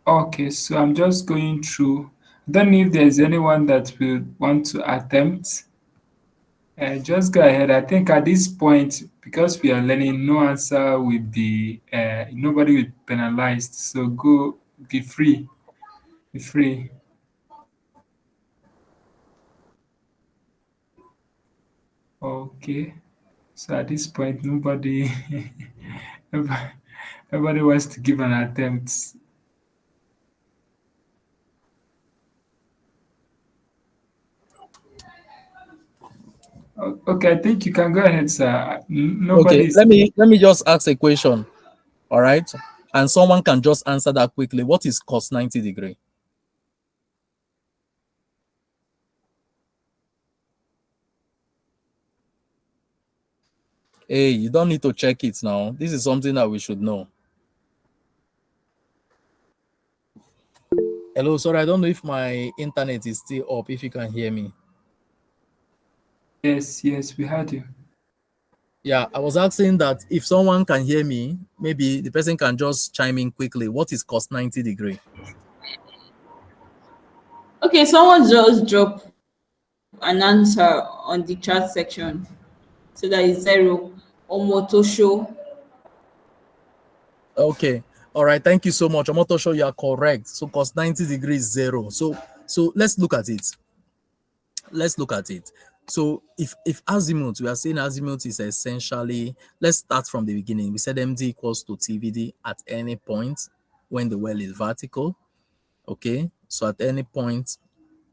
Okay, so I'm just going through. I don't know if there's anyone that will want to attempt. Just go ahead. I think at this point, because we are learning, no answer will be, nobody will be penalized. So go, be free. Be free. Okay. So at this point, nobody, everybody wants to give an attempt. Okay, I think you can go ahead, sir. Okay, Nobody's. let me just ask a question. All right, and someone can just answer that quickly. What is cos 90 degree? Hey, you don't need to check it now. This is something that we should know. Hello, sorry, I don't know if my internet is still up, if you can hear me. Yes, yes, we heard you. Yeah, I was asking that if someone can hear me, maybe the person can just chime in quickly. What is cos 90 degree? Okay, someone just drop an answer on the chat section. So that is zero or motosho. Okay, All right, thank you so much. Omotosho, you are correct. So cos 90 degrees 0. So let's look at it. Let's look at it. So if azimuth, we are saying azimuth is essentially, let's start from the beginning. We said MD equals to TVD at any point when the well is vertical. Okay, so at any point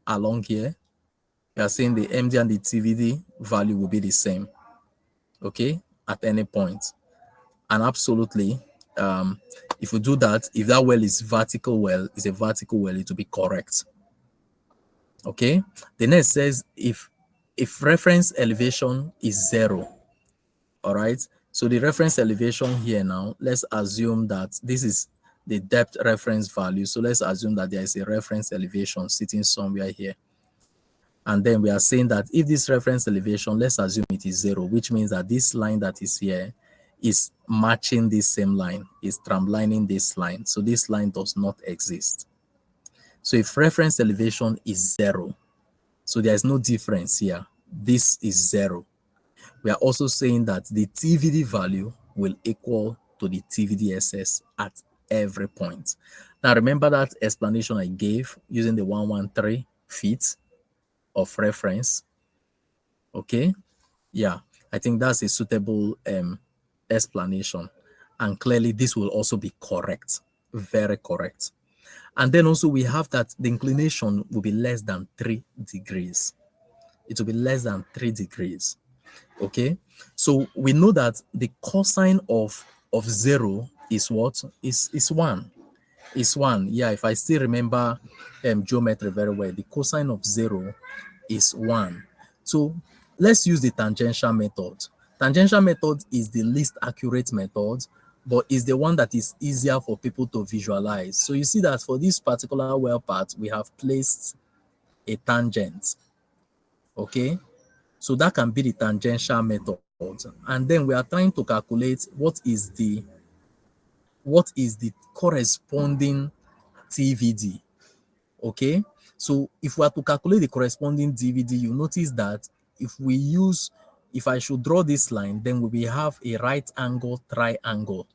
along here, we are saying the MD and the TVD value will be the same. Okay, at any point. And absolutely, if we do that, if that well is vertical well, is a vertical well, it will be correct. Okay, the next says if reference elevation is 0, all right, so the reference elevation here now, let's assume that this is the depth reference value. So let's assume that there is a reference elevation sitting somewhere here, and then we are saying that if this reference elevation, let's assume it is 0, which means that this line that is here is matching this same line, is tramlining this line, so this line does not exist. So if reference elevation is 0, so there is no difference here, this is 0, we are also saying that the TVD value will equal to the TVDSS at every point. Now remember that explanation I gave using the 113 feet of reference. Okay, yeah, I think that's a suitable explanation, and clearly this will also be correct, very correct. And then also we have that the inclination will be less than 3 degrees. It will be less than 3 degrees. Okay, so we know that the cosine of 0 is what? Is 1. Is 1. Yeah, if I still remember geometry very well, the cosine of 0 is 1. So let's use the tangential method. Tangential method is the least accurate method, but is the one that is easier for people to visualize. So you see that for this particular well part, we have placed a tangent. Okay, so that can be the tangential method. And then we are trying to calculate what is the corresponding TVD. Okay, so if we are to calculate the corresponding DVD, you notice that if I should draw this line, then we will have a right angle triangle,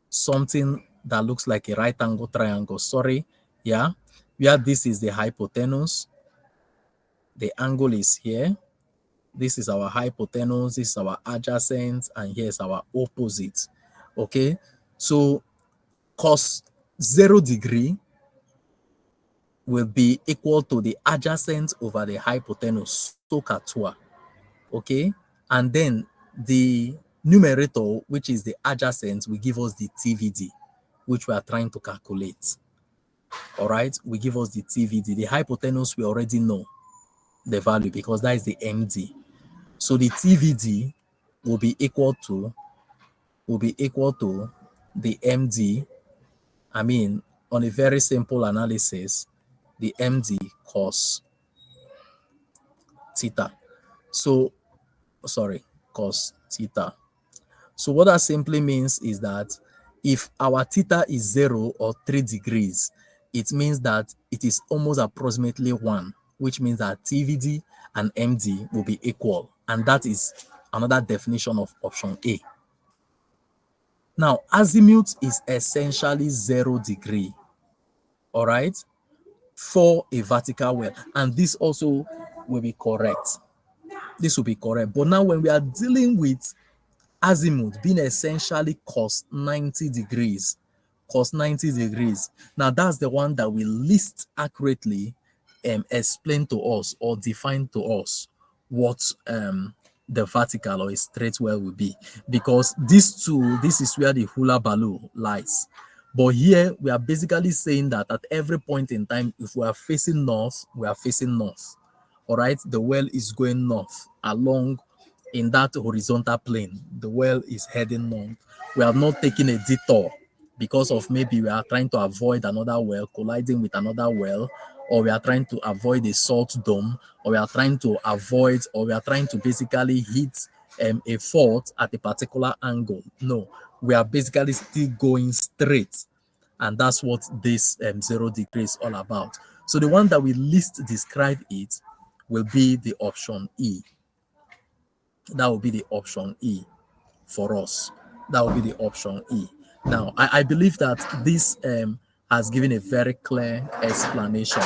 something that looks like a right angle triangle. Sorry, yeah, where this is the hypotenuse, the angle is here. This is our hypotenuse, this is our adjacent, and here's our opposite. Okay, so cos 0 degree will be equal to the adjacent over the hypotenuse, SOHCAHTOA. Okay, and then the numerator, which is the adjacent, will give us the TVD, which we are trying to calculate. All right, we give us the TVD. The hypotenuse we already know the value because that is the MD. So the TVD will be equal to the MD. I mean, on a very simple analysis, the MD cos theta. So, sorry, cos theta. So what that simply means is that if our theta is 0 or 3 degrees, it means that it is almost approximately 1, which means that TVD and MD will be equal. And that is another definition of option A. Now, azimuth is essentially 0 degree, all right, for a vertical well. And this also will be correct. This will be correct. But now when we are dealing with azimuth being essentially cos 90 degrees, now that's the one that will least accurately explain to us or define to us what the vertical or a straight well will be, because this is where the hula balloon lies. But here we are basically saying that at every point in time, if we are facing north, we are facing north. All right, the well is going north along in that horizontal plane. The well is heading north. We are not taking a detour because of maybe we are trying to avoid another well colliding with another well, or we are trying to avoid a salt dome, or we are trying to basically hit a fault at a particular angle. No, we are basically still going straight, and that's what this 0 degree is all about. So the one that will least describe it will be the option E. That will be the option E for us. That will be the option E. Now, I believe that this has given a very clear explanation,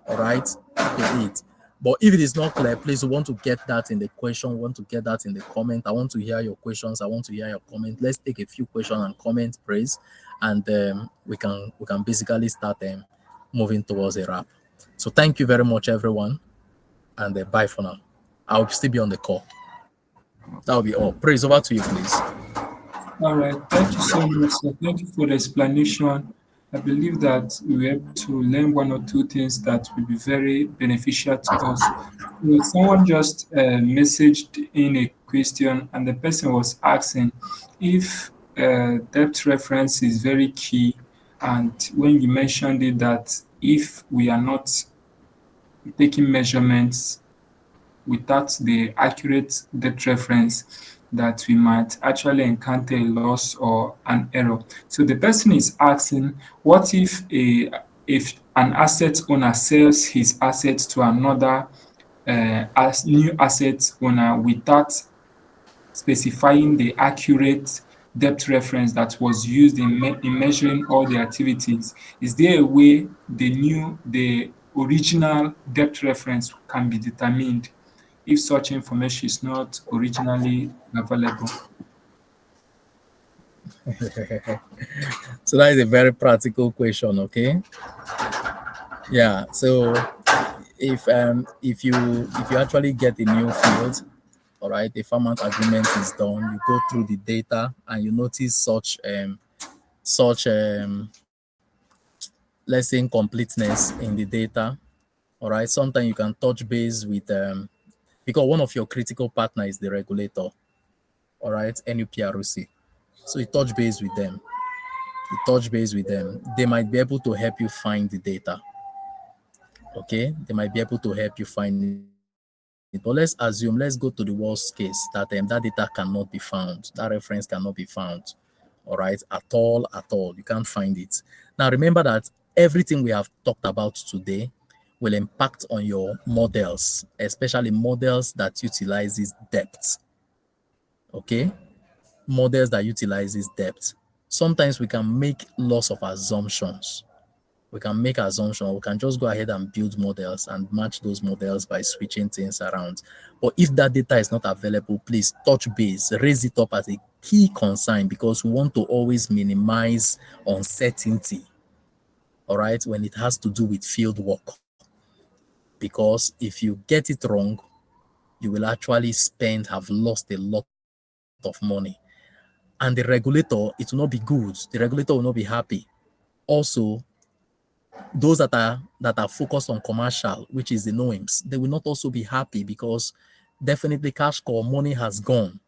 all right, to it. But if it is not clear, please, we want to get that in the question, we want to get that in the comment. I want to hear your questions. I want to hear your comment. Let's take a few questions and comments, praise, and we can basically start moving towards a wrap. So thank you very much, everyone, and bye for now. I'll still be on the call. That will be all. Praise, over to you, please. All right. Thank you so much, sir. Thank you for the explanation. I believe that we were able to learn one or two things that will be very beneficial to us. So someone just messaged in a question, and the person was asking if depth reference is very key. And when you mentioned it, that if we are not taking measurements without the accurate depth reference, that we might actually encounter a loss or an error. So the person is asking, what if an asset owner sells his assets to another as new asset owner without specifying the accurate depth reference that was used in measuring all the activities? Is there a way the original depth reference can be determined if such information is not originally available? So that is a very practical question, okay? Yeah. So if you actually get a new field, all right, the farmers agreement is done, you go through the data and you notice such let's say incompleteness in the data. All right. Sometimes you can touch base with because one of your critical partner is the regulator, all right, NUPROC. So you touch base with them. You touch base with them. They might be able to help you find the data. Okay, they might be able to help you find it. But let's go to the worst case that that data cannot be found, that reference cannot be found. All right, at all. You can't find it. Now remember that everything we have talked about today will impact on your models, especially models that utilizes depth. Okay, models that utilizes depth. Sometimes we can make lots of assumptions. We can make assumptions. We can just go ahead and build models and match those models by switching things around. But if that data is not available, please touch base, raise it up as a key concern, because we want to always minimize uncertainty, all right, when it has to do with field work. Because if you get it wrong, you will actually have lost a lot of money. And the regulator, it will not be good. The regulator will not be happy. Also, those that are focused on commercial, which is the NOIMS, they will not also be happy, because definitely cash call money has gone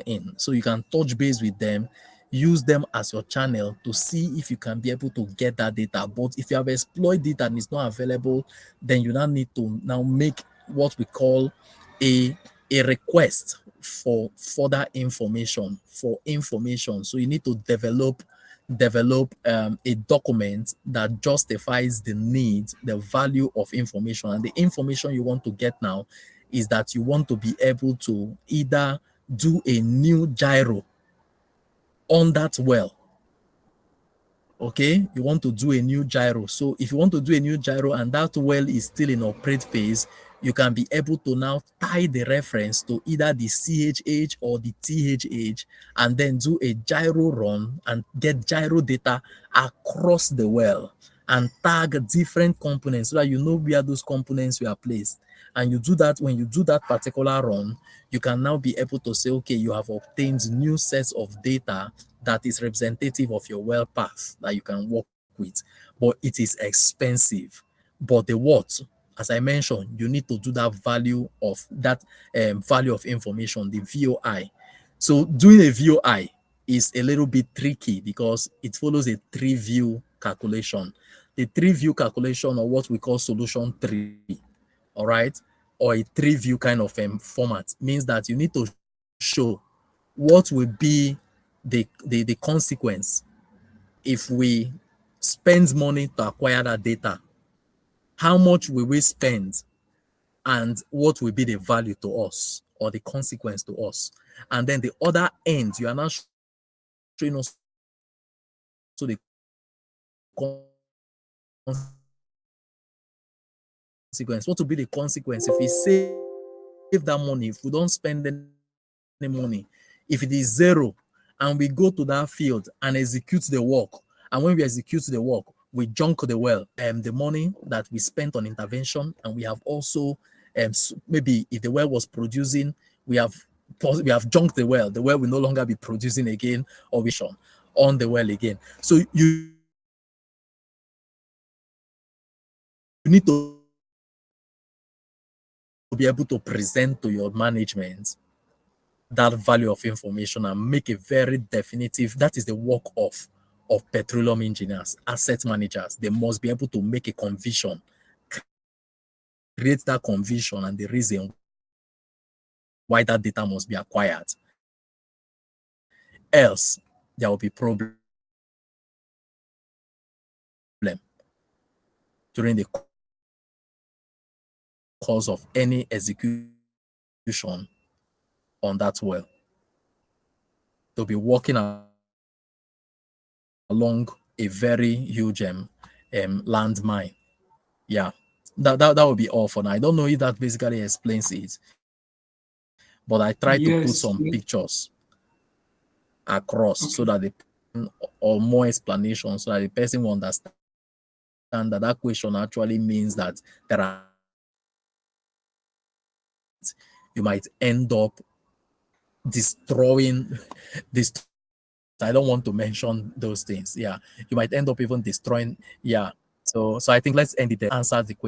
in. So you can touch base with them, use them as your channel to see if you can be able to get that data. But if you have exploited it and it's not available, then you now need to now make what we call a request for further information, So you need to develop a document that justifies the need, the value of information. And the information you want to get now is that you want to be able to either do a new gyro on that well. Okay, you want to do a new gyro. So if you want to do a new gyro and that well is still in operate phase, you can be able to now tie the reference to either the 𝐶HH or the 𝐻H and then do a gyro run and get gyro data across the well and tag different components so that you know where those components were placed. And you do that. When you do that particular run, you can now be able to say, okay, you have obtained new sets of data that is representative of your well path that you can work with. But it is expensive. But the what, as I mentioned, you need to do that value of information, the VOI. So doing a VOI is a little bit tricky because it follows a three-view calculation. The three-view calculation, or what we call solution tree, all right, or a three-view kind of format, means that you need to show what will be the consequence if we spend money to acquire that data. How much will we spend, and what will be the value to us or the consequence to us? And then the other end, you are now showing us what will be the the consequence. What will be the consequence if we save that money, if we don't spend any money, if it is zero, and we go to that field and execute the work, and when we execute the work, we junk the well, and the money that we spent on intervention, and we have also maybe if the well was producing, we have junked the well will no longer be producing again, or we on the well again. So you need to be able to present to your management that value of information and make a very definitive. That is the work of petroleum engineers, asset managers. They must be able to make a conviction, create that conviction and the reason why that data must be acquired. Else, there will be problem during the course of any execution on that well. They'll be working along a very huge land mine. Yeah, that will be all for now. I don't know if that basically explains it, but I try to put Yes. some pictures across so that or more explanation so that the person will understand that question actually means that there are you might end up destroying this. I don't want to mention those things. Yeah, you might end up even destroying. Yeah. So I think let's end it there. Answer the question.